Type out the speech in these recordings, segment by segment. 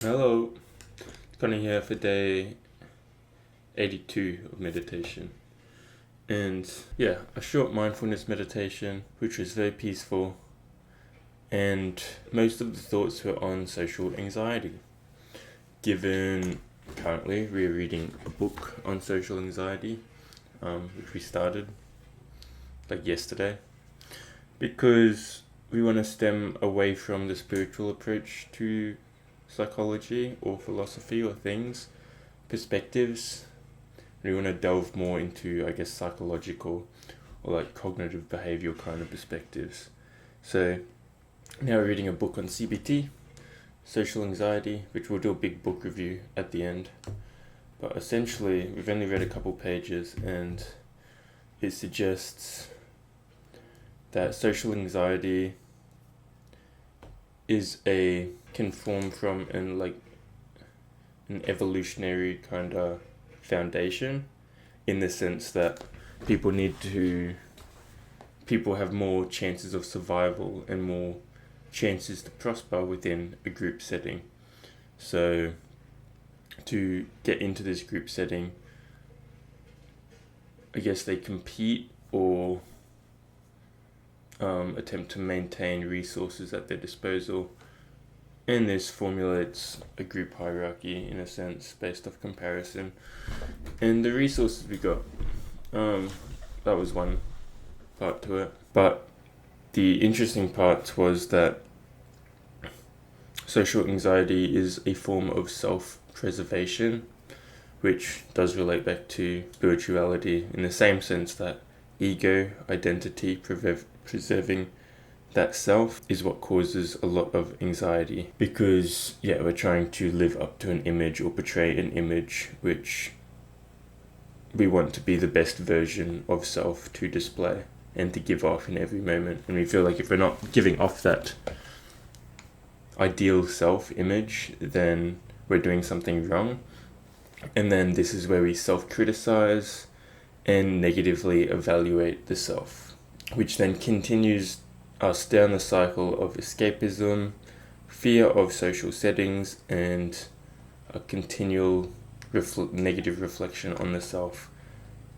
Hello, Connie here for day 82 of meditation. And yeah, a short mindfulness meditation, which was very peaceful. And most of the thoughts were on social anxiety. Given currently we're reading a book on social anxiety, which we started like yesterday, because we want to stem away from the spiritual approach to psychology or philosophy or things, perspectives. We want to delve more into, I guess, psychological or like cognitive behavioral kind of perspectives. So now we're reading a book on CBT, social anxiety, which we'll do a big book review at the end. But essentially, we've only read a couple pages, and it suggests that social anxiety can form from an evolutionary kind of foundation, in the sense that people have more chances of survival and more chances to prosper within a group setting. So to get into this group setting, I guess they compete or attempt to maintain resources at their disposal, and this formulates a group hierarchy in a sense based off comparison. And the resources we got, that was one part to it. But the interesting part was that social anxiety is a form of self-preservation, which does relate back to spirituality in the same sense that ego, identity, preserving that self is what causes a lot of anxiety, because we're trying to live up to an image or portray an image which we want to be the best version of self to display and to give off in every moment. And we feel like if we're not giving off that ideal self image, then we're doing something wrong. And then this is where we self-criticize and negatively evaluate the self, which then continues us down the cycle of escapism, fear of social settings, and a continual negative reflection on the self,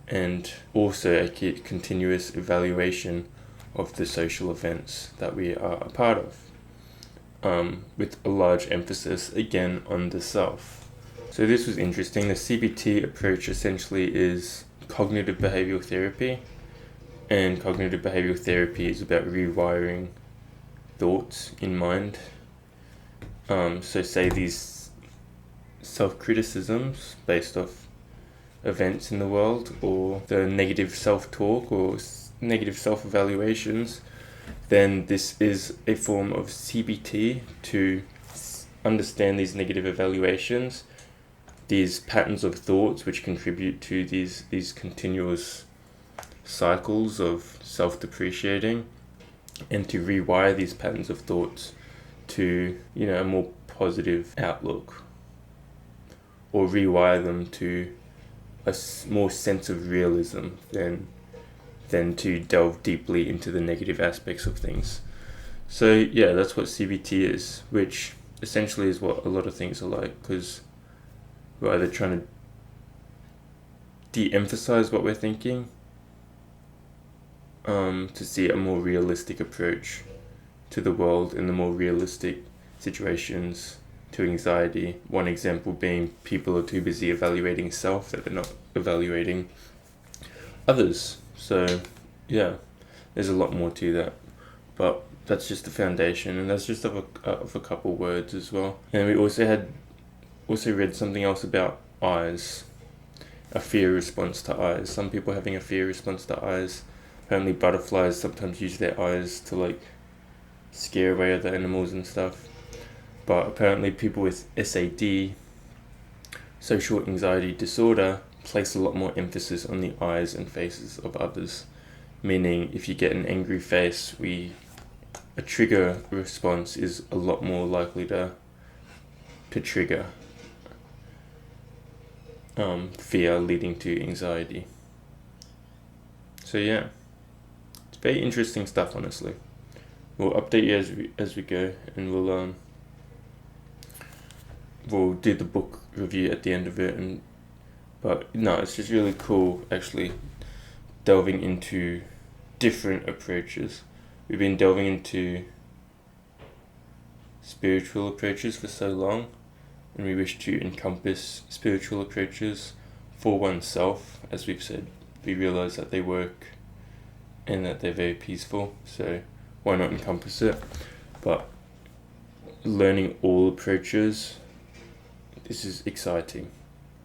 and also a continuous evaluation of the social events that we are a part of, with a large emphasis again on the self. So this was interesting. The CBT approach essentially is cognitive behavioral therapy, and cognitive behavioral therapy is about rewiring thoughts in mind. So say these self-criticisms based off events in the world, or the negative self-talk or negative self-evaluations, then this is a form of CBT to understand these negative evaluations, these patterns of thoughts which contribute to these continuous cycles of self-depreciating, and to rewire these patterns of thoughts to a more positive outlook, or rewire them to a more sense of realism than to delve deeply into the negative aspects of things. So that's what CBT is, which essentially is what a lot of things are like, because we're either trying to de-emphasize what we're thinking, to see a more realistic approach to the world and the more realistic situations to anxiety. One example being people are too busy evaluating self that they're not evaluating others. So there's a lot more to that, but that's just the foundation, and that's just of a couple words as well. And we also read something else about eyes, a fear response to eyes. Some people having a fear response to eyes. Apparently butterflies sometimes use their eyes to scare away other animals and stuff. But apparently people with SAD, social anxiety disorder, place a lot more emphasis on the eyes and faces of others. Meaning if you get an angry face, a trigger response is a lot more likely to trigger fear, leading to anxiety. So it's very interesting stuff, honestly. We'll update you as we go, and we'll we'll do the book review at the end of it. But no, it's just really cool actually delving into different approaches. We've been delving into spiritual approaches for so long, and we wish to encompass spiritual approaches for oneself. As we've said, we realize that they work and that they're very peaceful, so why not encompass it? But learning all approaches, this is exciting.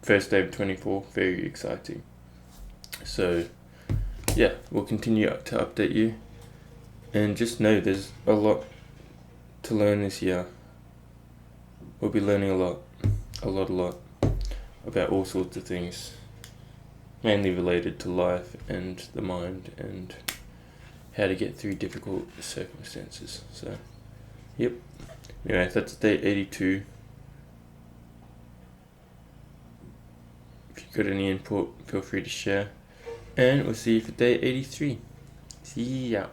First day of 24, very exciting. So yeah, we'll continue to update you, and just know there's a lot to learn this year. We'll be learning a lot about all sorts of things, mainly related to life and the mind and how to get through difficult circumstances. So yep, anyway, that's day 82. If you've got any input, feel free to share, and we'll see you for day 83. See ya.